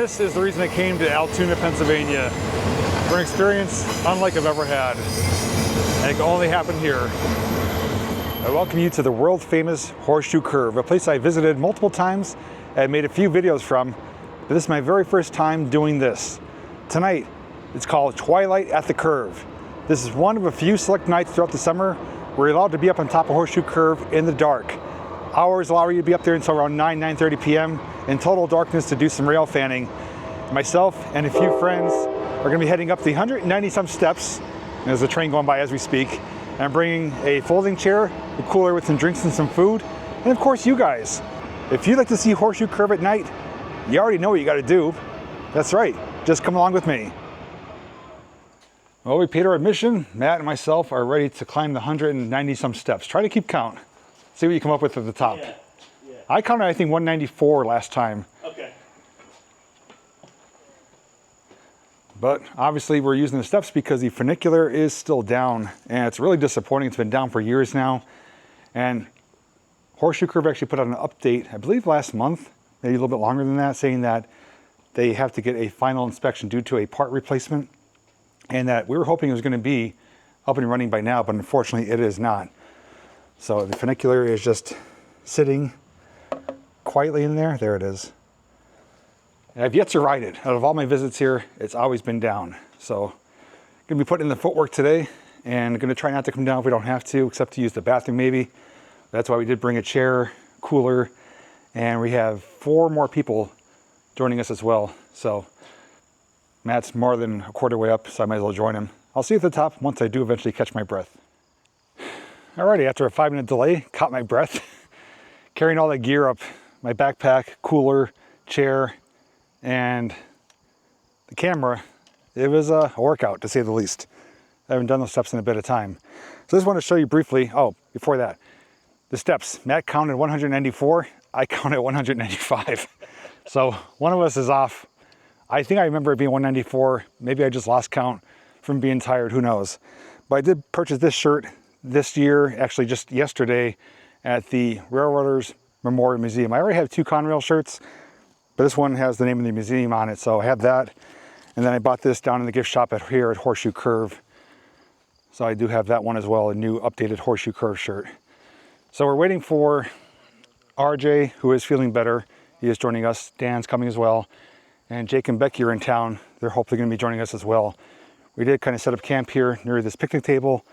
this is the reason I came to Altoona, Pennsylvania, for an experience unlike I've ever had. And it can only happen here. I welcome you to the world famous Horseshoe Curve, a place I visited multiple times and made a few videos from, but this is my very first time doing this. Tonight, it's called Twilight at the Curve. This is one of a few select nights throughout the summer where you're allowed to be up on top of Horseshoe Curve in the dark. Hours allow you to be up there until around 9:30 p.m. in total darkness to do some rail fanning. Myself and a few friends are going to be heading up the 190 some steps. There's a train going by as we speak. And I'm bringing a folding chair, a cooler with some drinks and some food, and of course you guys. If you'd like to see Horseshoe Curve at night, you already know what you got to do. That's right, just come along with me. Well, we paid our admission. Matt and myself are ready to climb the 190 some steps. Try to keep count. See what you come up with at the top. Yeah. I counted, I think, 194 last time. Okay. But obviously we're using the steps because the funicular is still down, and it's really disappointing. It's been down for years now. And Horseshoe Curve actually put out an update, I believe last month, maybe a little bit longer than that, saying that they have to get a final inspection due to a part replacement, and that we were hoping it was going to be up and running by now, but unfortunately it is not. So the funicular is just sitting quietly in there. There it is. And I've yet to ride it. Out of all my visits here, it's always been down. So I'm going to be putting in the footwork today, and going to try not to come down if we don't have to, except to use the bathroom maybe. That's why we did bring a chair, cooler, and we have 4 more people joining us as well. So Matt's more than a quarter way up, so I might as well join him. I'll see you at the top once I do eventually catch my breath. Alrighty, after a 5-minute delay, caught my breath. Carrying all that gear up, my backpack, cooler, chair, and the camera, it was a workout to say the least. I haven't done those steps in a bit of time. So I just want to show you briefly, before that, the steps. Matt counted 194, I counted 195. So one of us is off. I think I remember it being 194. Maybe I just lost count from being tired, who knows. But I did purchase this shirt this year, actually just yesterday, at the Railroaders Memorial Museum. I already have 2 Conrail shirts, but this one has the name of the museum on it, so I have that. And then I bought this down in the gift shop here at Horseshoe Curve. So I do have that one as well, a new updated Horseshoe Curve shirt. So we're waiting for RJ, who is feeling better. He is joining us. Dan's coming as well. And Jake and Becky are in town. They're hopefully going to be joining us as well. We did kind of set up camp here near this picnic table,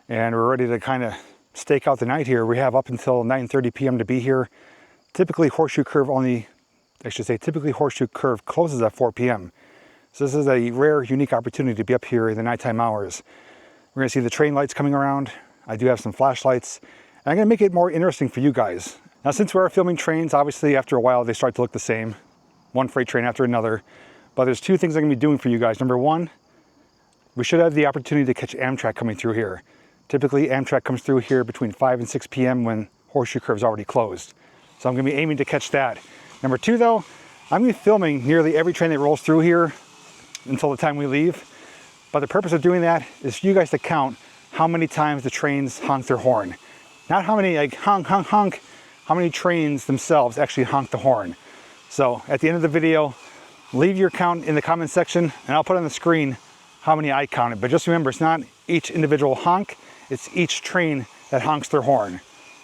and we're ready to kind of stake out the night here. We have up until 9:30 p.m. to be here. Typically Horseshoe Curve typically Horseshoe Curve closes at 4 p.m. So this is a rare, unique opportunity to be up here in the nighttime hours. We're going to see the train lights coming around. I do have some flashlights. And I'm going to make it more interesting for you guys. Now, since we are filming trains, obviously after a while they start to look the same. One freight train after another. But there's 2 things I'm going to be doing for you guys. Number 1, we should have the opportunity to catch Amtrak coming through here. Typically Amtrak comes through here between 5 and 6 p.m. when Horseshoe Curve is already closed. So I'm going to be aiming to catch that. Number 2 though, I'm going to be filming nearly every train that rolls through here until the time we leave. But the purpose of doing that is for you guys to count how many times the trains honk their horn. Not how many like honk, honk, honk, how many trains themselves actually honk the horn. So at the end of the video, leave your count in the comment section and I'll put on the screen how many I counted. But just remember, it's not each individual honk, it's each train that honks their horn.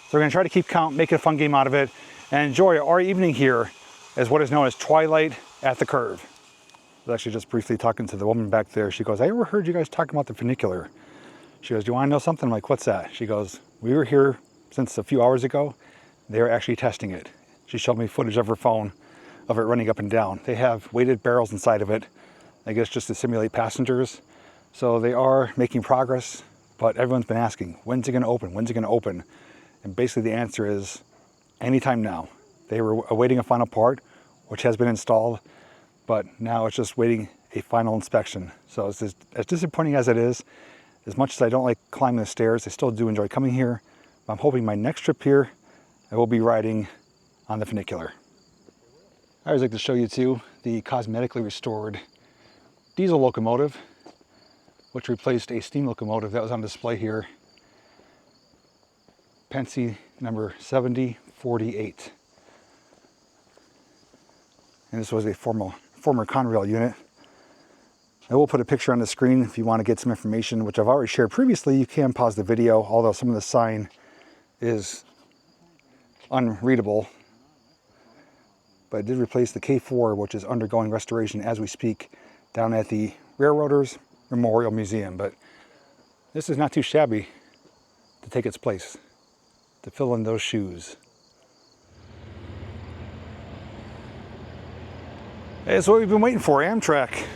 So we're gonna try to keep count, make it a fun game out of it, and enjoy our evening here as what is known as Twilight at the Curve. I was actually just briefly talking to the woman back there. She goes, I ever heard you guys talking about the funicular. She goes, do you wanna know something? I'm like, what's that? She goes, we were here since a few hours ago. They're actually testing it. She showed me footage of her phone of it running up and down. They have weighted barrels inside of it, I guess just to simulate passengers. So they are making progress, but everyone's been asking, when's it gonna open? When's it gonna open? And basically the answer is anytime now. They were awaiting a final part, which has been installed, but now it's just waiting a final inspection. So it's as disappointing as it is, as much as I don't like climbing the stairs, I still do enjoy coming here. I'm hoping my next trip here, I will be riding on the funicular. I always like to show you too the cosmetically restored diesel locomotive, which replaced a steam locomotive that was on display here. Pensy number 7048. And this was a former former Conrail unit. I will put a picture on the screen if you want to get some information, which I've already shared previously. You can pause the video, although some of the sign is unreadable. But I did replace the K4, which is undergoing restoration as we speak, down at the Railroaders Memorial Museum. But this is not too shabby to take its place, to fill in those shoes. Hey, it's what we've been waiting for, Amtrak.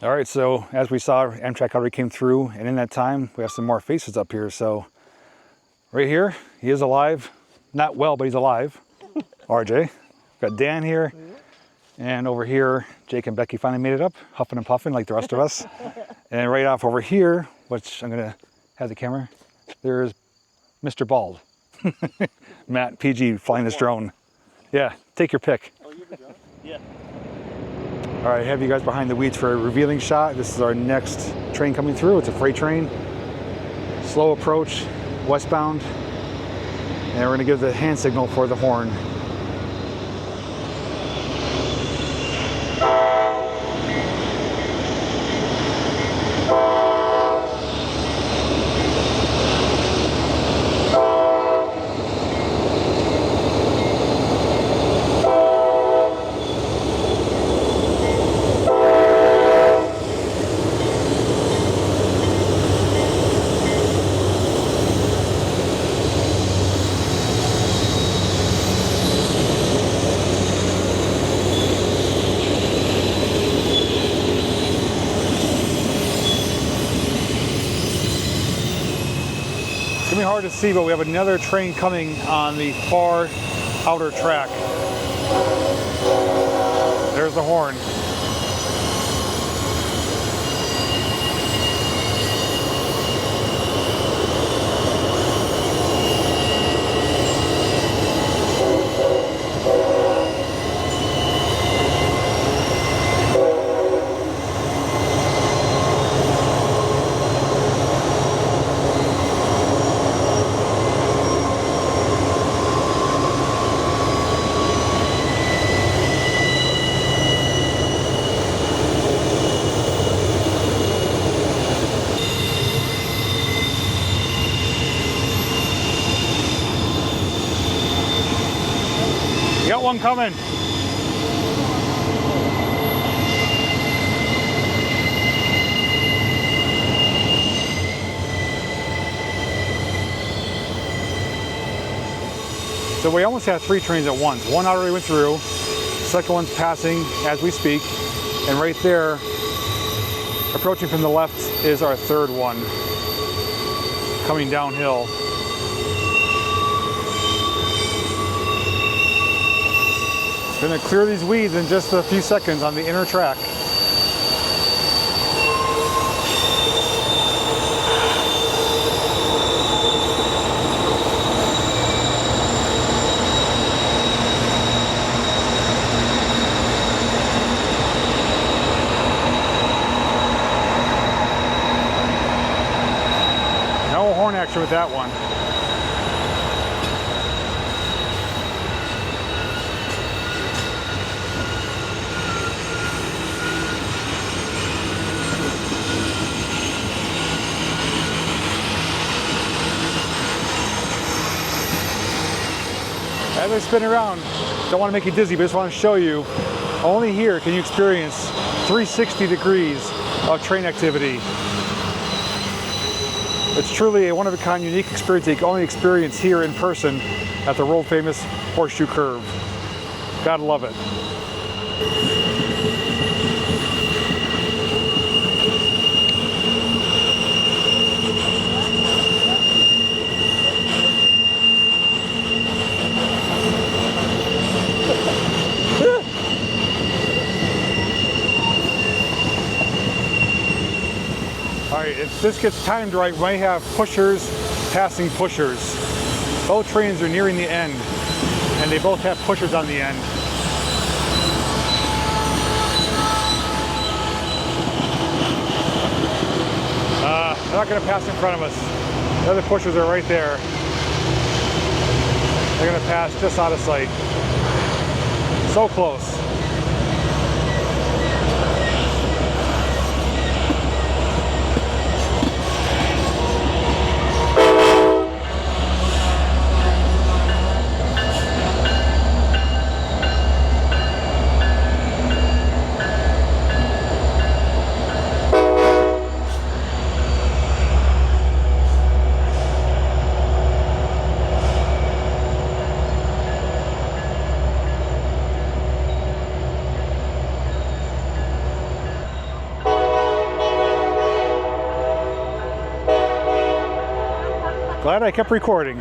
All right, so as we saw, Amtrak already came through, and in that time, we have some more faces up here. So right here, he is alive. Not well, but he's alive. RJ. Got Dan here. And over here, Jake and Becky finally made it up, huffing and puffing like the rest of us. And right off over here, which I'm gonna have the camera, there's Mr. Bald. Matt, PG, flying this drone. Yeah, take your pick. Oh, you have a drone? Yeah. All right, I have you guys behind the weeds for a revealing shot. This is our next train coming through. It's a freight train. Slow approach, westbound. And we're gonna give the hand signal for the horn. It's gonna be hard to see, but we have another train coming on the far outer track. There's the horn. Got one coming. So we almost have 3 trains at once. One already went through, second one's passing as we speak, and right there, approaching from the left, is our third one coming downhill. Gonna clear these weeds in just a few seconds on the inner track. No horn action with that one. As I spin around, don't want to make you dizzy, but just want to show you, only here can you experience 360 degrees of train activity. It's truly a one-of-a-kind, unique experience that you can only experience here in person at the world famous Horseshoe Curve. Gotta love it. this gets timed right, we might have pushers passing pushers. Both trains are nearing the end, and they both have pushers on the end. They're not going to pass in front of us. The other pushers are right there. They're going to pass just out of sight. So close. Glad I kept recording.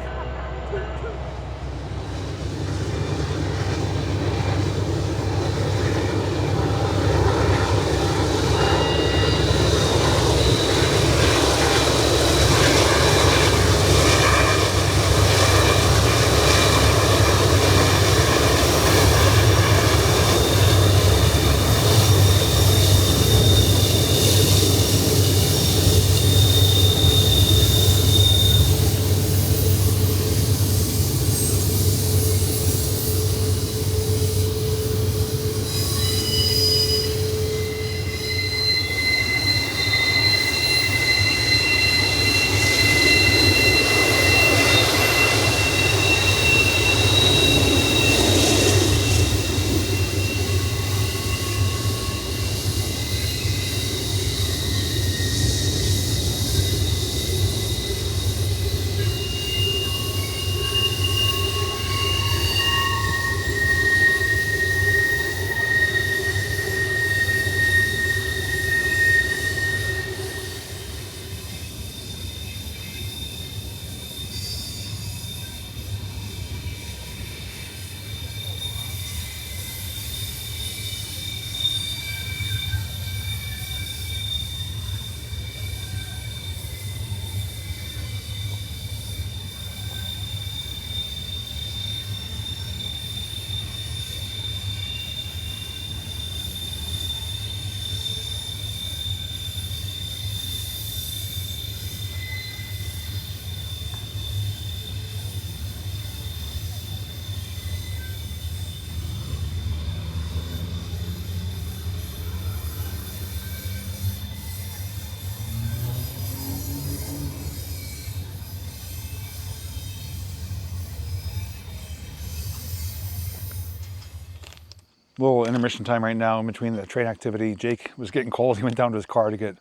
Little intermission time right now in between the train activity. Jake was getting cold. He went down to his car to get,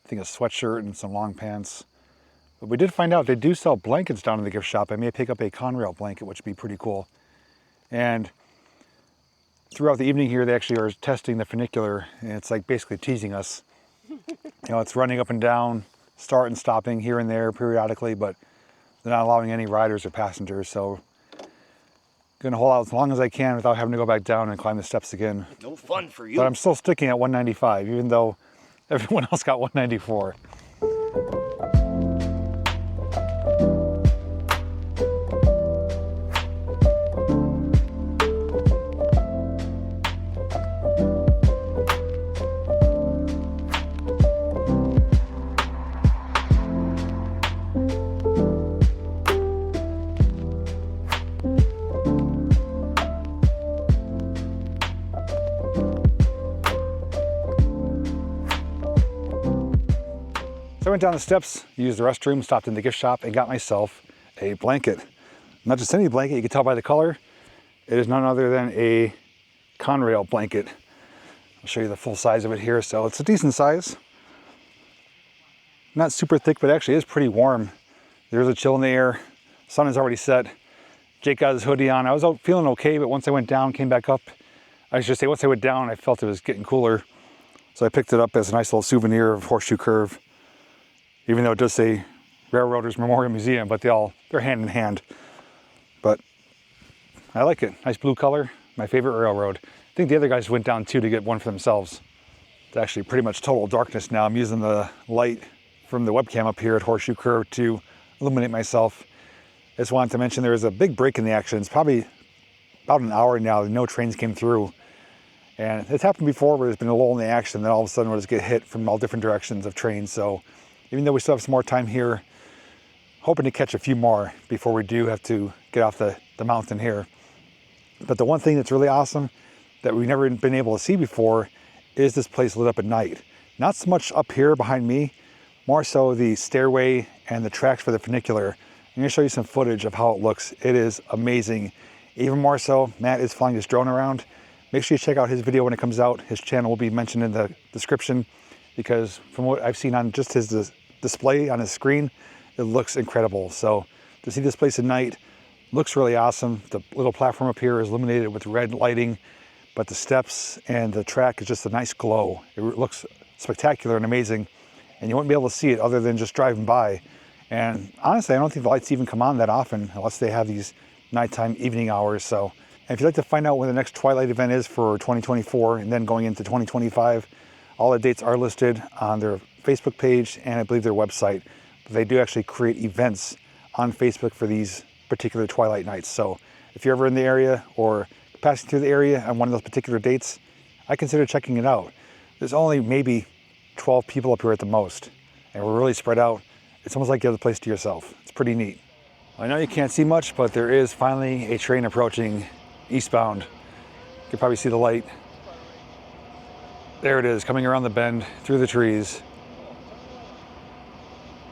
I think, a sweatshirt and some long pants. But we did find out they do sell blankets down in the gift shop. I may pick up a Conrail blanket, which would be pretty cool. And throughout the evening here, they actually are testing the funicular, and it's like basically teasing us. You know, it's running up and down, start and stopping here and there periodically, but they're not allowing any riders or passengers. So gonna hold out as long as I can without having to go back down and climb the steps again. No fun for you. But I'm still sticking at 195, even though everyone else got 194. So I went down the steps, used the restroom, stopped in the gift shop, and got myself a blanket. Not just any blanket, you can tell by the color. It is none other than a Conrail blanket. I'll show you the full size of it here. So it's a decent size. Not super thick, but actually is pretty warm. There's a chill in the air. Sun is already set. Jake got his hoodie on. I was out feeling okay, but once I went down, came back up. I should say once I went down, I felt it was getting cooler. So I picked it up as a nice little souvenir of Horseshoe Curve. Even though it does say Railroaders Memorial Museum, but they're hand in hand. But I like it. Nice blue color. My favorite railroad. I think the other guys went down too to get one for themselves. It's actually pretty much total darkness now. I'm using the light from the webcam up here at Horseshoe Curve to illuminate myself. I just wanted to mention there was a big break in the action. It's probably about an hour now that no trains came through. And it's happened before where there's been a lull in the action, then all of a sudden we'll just get hit from all different directions of trains. So even though we still have some more time here, hoping to catch a few more before we do have to get off the mountain here. But the one thing that's really awesome that we've never been able to see before is this place lit up at night. Not so much up here behind me, more so the stairway and the tracks for the funicular. I'm gonna show you some footage of how it looks. It is amazing. Even more so, Matt is flying his drone around. Make sure you check out his video when it comes out. His channel will be mentioned in the description because from what I've seen on just his display on his screen, it looks incredible. So to see this place at night looks really awesome. The little platform up here is illuminated with red lighting, but the steps and the track is just a nice glow. It looks spectacular and amazing, and you wouldn't be able to see it other than just driving by. And honestly, I don't think the lights even come on that often unless they have these nighttime evening hours. So if you'd like to find out when the next Twilight event is for 2024 and then going into 2025, all the dates are listed on their Facebook page and I believe their website. But they do actually create events on Facebook for these particular Twilight nights. So if you're ever in the area or passing through the area on one of those particular dates, I consider checking it out. There's only maybe 12 people up here at the most, and we're really spread out. It's almost like you have the place to yourself. It's pretty neat. I know you can't see much, but there is finally a train approaching eastbound. You can probably see the light. There it is, coming around the bend through the trees.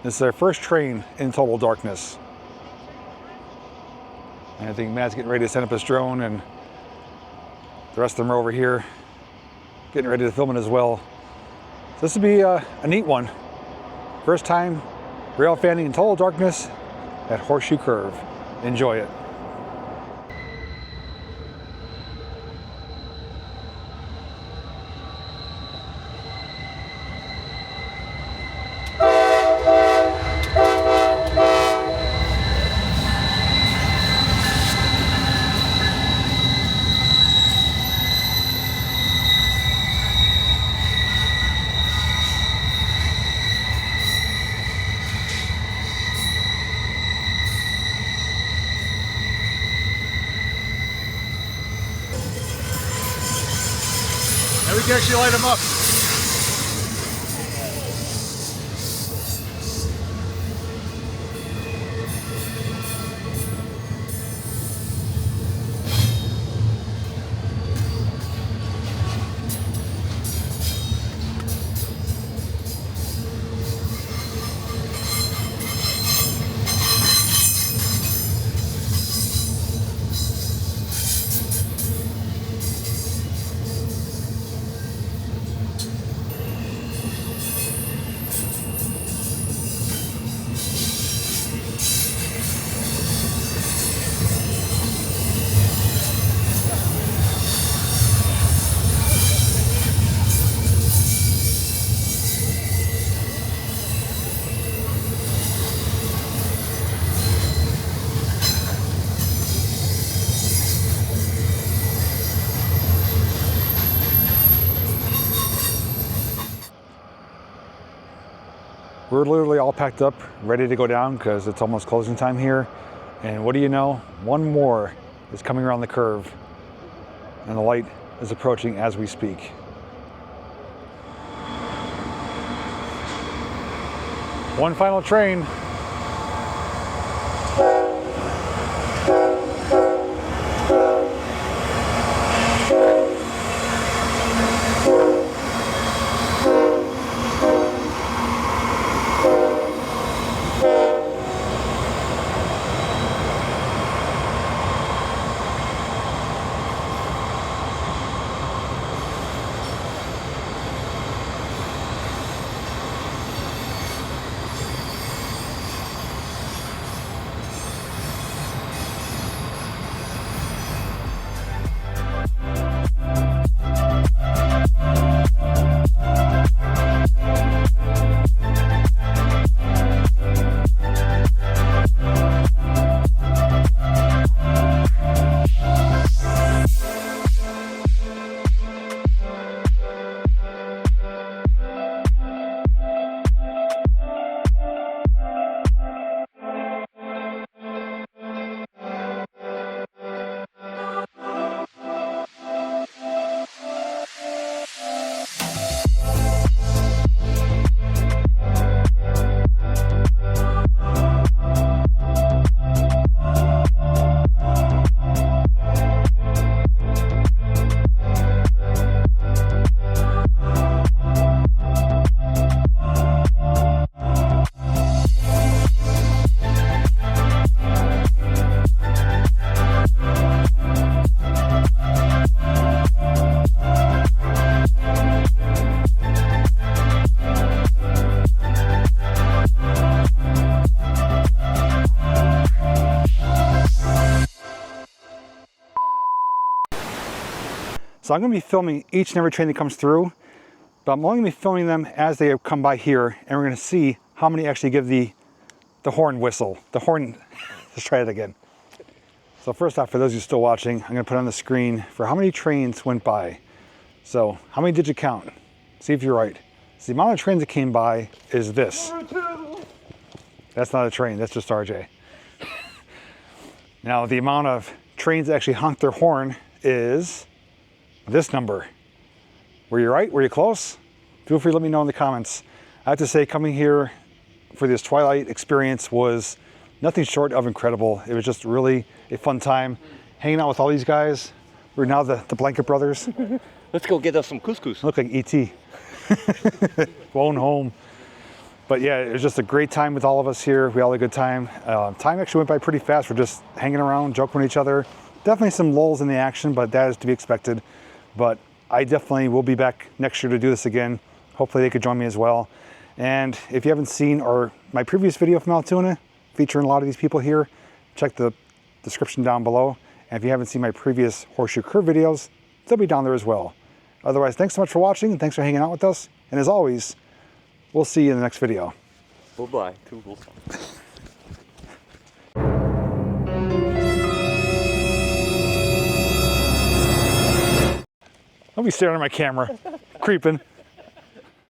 This is our first train in total darkness. And I think Matt's getting ready to send up his drone, and the rest of them are over here getting ready to film it as well. So this will be a neat one. First time rail fanning in total darkness at Horseshoe Curve. Enjoy it. We can actually light them up. We're literally all packed up, ready to go down because it's almost closing time here. And what do you know? One more is coming around the curve and the light is approaching as we speak. One final train. So I'm going to be filming each and every train that comes through, but I'm only going to be filming them as they come by here, and we're going to see how many actually give the horn whistle. The horn, let's try it again. So first off, for those of you still watching, I'm going to put on the screen for how many trains went by. So how many did you count? See if you're right. So the amount of trains that came by is this. That's not a train, that's just RJ. Now the amount of trains that actually honked their horn is this number. Were you right? Were you close? Feel free to let me know in the comments. I have to say, coming here for this Twilight experience was nothing short of incredible. It was just really a fun time hanging out with all these guys. We're now the Blanket Brothers. Let's go get us some couscous. Look like E.T. Going home. But yeah, it was just a great time with all of us here. We all had a good time. Time actually went by pretty fast. We're just hanging around, joking with each other. Definitely some lulls in the action, but that is to be expected. But I definitely will be back next year to do this again. Hopefully they could join me as well. And if you haven't seen my previous video from Altoona, featuring a lot of these people here, check the description down below. And if you haven't seen my previous Horseshoe Curve videos, they'll be down there as well. Otherwise, thanks so much for watching, and thanks for hanging out with us. And as always, we'll see you in the next video. Bye-bye. Toodles. Don't be staring at my camera. Creeping.